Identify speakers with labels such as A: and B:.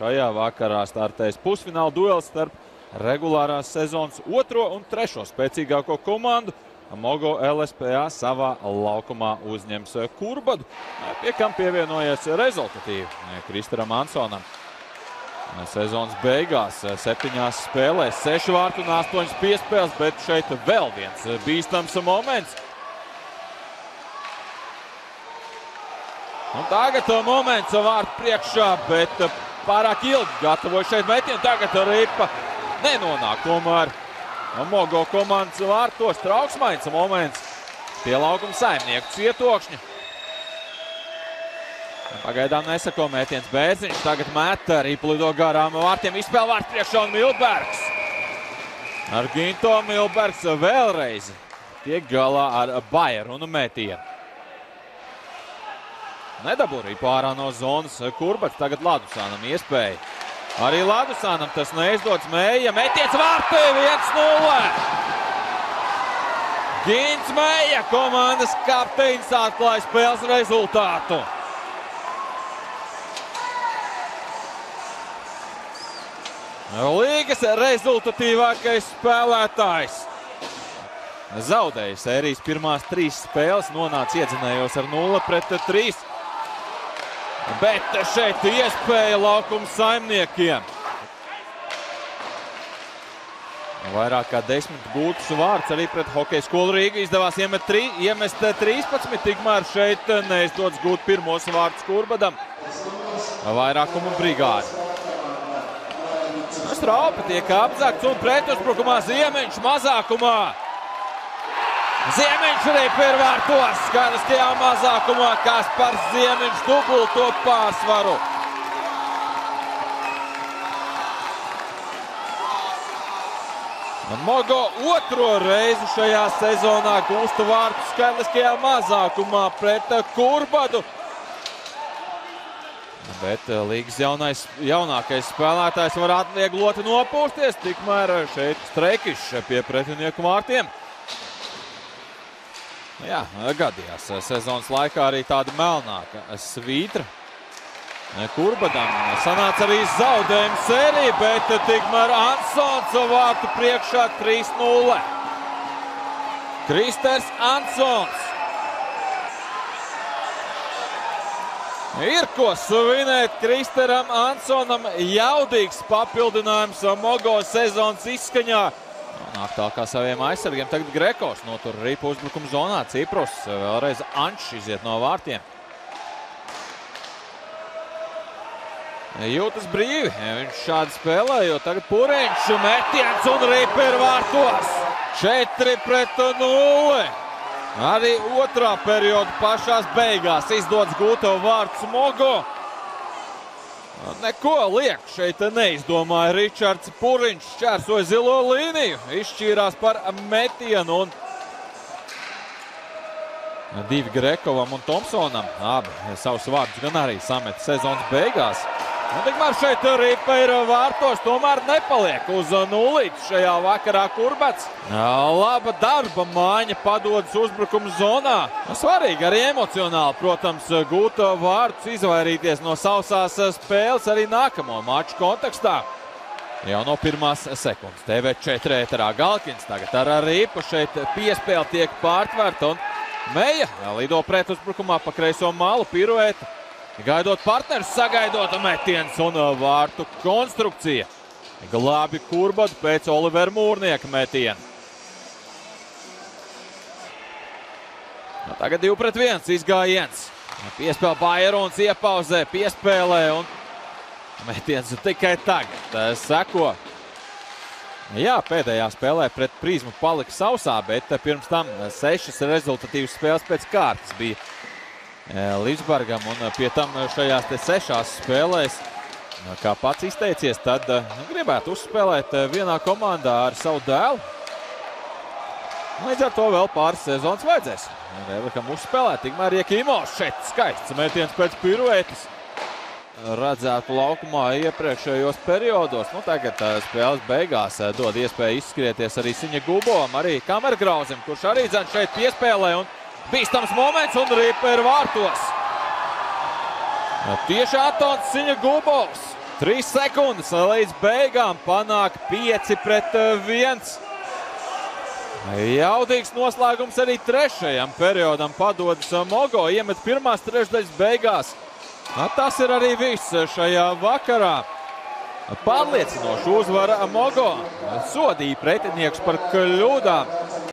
A: šajā vakarā startēs pusfināla duels starp regulārās sezonas 2. un 3. spēcīgāko komandu. Mogo LSPA savā laukumā uzņems Kurbadu, pie kam pievienojies rezultatīvi Kristaram Ansonam. Sezonas beigās 7 spēlēs, 6 vārtu un 8 piespēles, bet šeit vēl viens bīstams moments. Un tagad moments vārtu priekšā, bet pārāk ilgi gatavoja šeit metienu. Tagad ripa nenonāk tomēr Mogo komandas vārtos. Trauksmains moments pie laukuma saimnieku cietokšņa. Pagaidām nesako mētiens Bērziņš. Tagad met, ripa lido garām vārtiem. Izspēl vārtu priekšā un Milbergs. Ar Ginto Milbergs vēlreiz tiek galā ar Bajeru un metienu. Nedabū ripu ārā no zonas Kurbats. Tagad Ladusānam iespēja. Arī Ladusānam tas neizdodas. Meija metiens vārtī 1-0. Gins Meija, komandas kapteinis, atklāja spēles rezultātu. Līgas rezultatīvākais spēlētājs. Zaudēja sērijas pirmās 3 spēles, nonāca iedzinējos ar 0-3. Bet šeit iespēja laukuma saimniekiem. Vairāk kā 10 gūtus vārds arī pret Hokeja skolu Rīgu izdevās iemest 13, tikmēr šeit neizdodas gūt pirmos vārdus Kurbadam. Vairākumu brigādi. Straupa tiek apzakts un pretuzbrukumā Ziemeņš mazākumā. Ziemeņš arī pirvārtos, skaidriskajā mazākumā, Kaspars Ziemeņš dubulto pārsvaru. Mogo 2. reizi šajā sezonā gūsta vārtu skaidriskajā mazākumā pret Kurbadu. Bet līgas jaunākais spēlētājs var atviegloti nopūsties, tikmēr šeit Streikišs pie pretinieku vārtiem. Jā, gadījās sezonas laikā arī tāda melnāka svītra Kurbadam. Sanāca arī zaudējuma sērija, bet tikmēr Ansons vārtu priekšā 3-0. Kristers Ansons. Ir ko svinēt Kristeram Ansonam, jaudīgs papildinājums Mogo sezonas izskaņā. Nāk tā kā saviem aizsargiem. Tagad Grekos notur ripu uzbrukuma zonā. Ciprus vēlreiz Ančs iziet no vārtiem. Jūtas brīvi. Viņš šādi spēlē, jo tagad Puriņš metiens un ripa ir vārtos. 4-0. Arī otrā perioda pašās beigās izdodas gūto vārds Mogo. Neko liek šeit neizdomāja Ričards Puriņš, šķērsoja zilo līniju, izšķīrās par metienu un 2 Grekovam un Tomsonam. Abi savus vārdus gan arī samet sezonas beigās. Un tikmēr šeit ripa ir vārtos, tomēr nepaliek uz nulīti šajā vakarā Kurbats. Laba darba māņa padodas uzbrukuma zonā. Svarīgi arī emocionāli, protams, gūt vārdus, izvairīties no sausās spēles arī nākamo maču kontekstā. Jau no pirmās sekundes. TV4 ēterā Galkins tagad ar ripu šeit piespēle tiek pārtverta un Meija lido pret uzbrukumā pa kreiso malu piruēta. Gaidot partners, sagaidot metiens un vārtu konstrukcija. Glābi Kurbadu pēc Olivera Mūrnieka metiena. Tagad 2-1 izgājiens. Piespēle Bajeruns iepauzē, piespēlē un metiens tikai tagad seko. Jā, pēdējā spēlē pret Prizmu palika sausā, bet pirms tam 6 rezultatīvas spēles pēc kārtas bija Līdzbargam, un pie tam šajās 6 spēlēs, kā pats izteicies, tad gribētu uzspēlēt vienā komandā ar savu dēlu. Līdz ar to vēl pāris sezonas vajadzēs. Relikam uzspēlēt, tikmēr Iekimos šeit skaists metiens pēc piruētas. Redzētu laukumā iepriekšējos periodos. Tagad spēles beigās dod iespēju izskrieties arī Siņa Gubovam, arī Kamergrauzim, kurš arī dzen šeit piespēlē un bīstams moments un ripa ir vārtos. Tieši Antons Siņa Gubovs. 3 sekundes līdz beigām, panāk 5-1. Jaudīgs noslēgums arī trešajam periodam padodas Mogo, iemet pirmās trešdaļas beigās. Tas ir arī viss šajā vakarā. Pārliecinoši uzvara Mogo, sodīja pretinieks par kļūdām.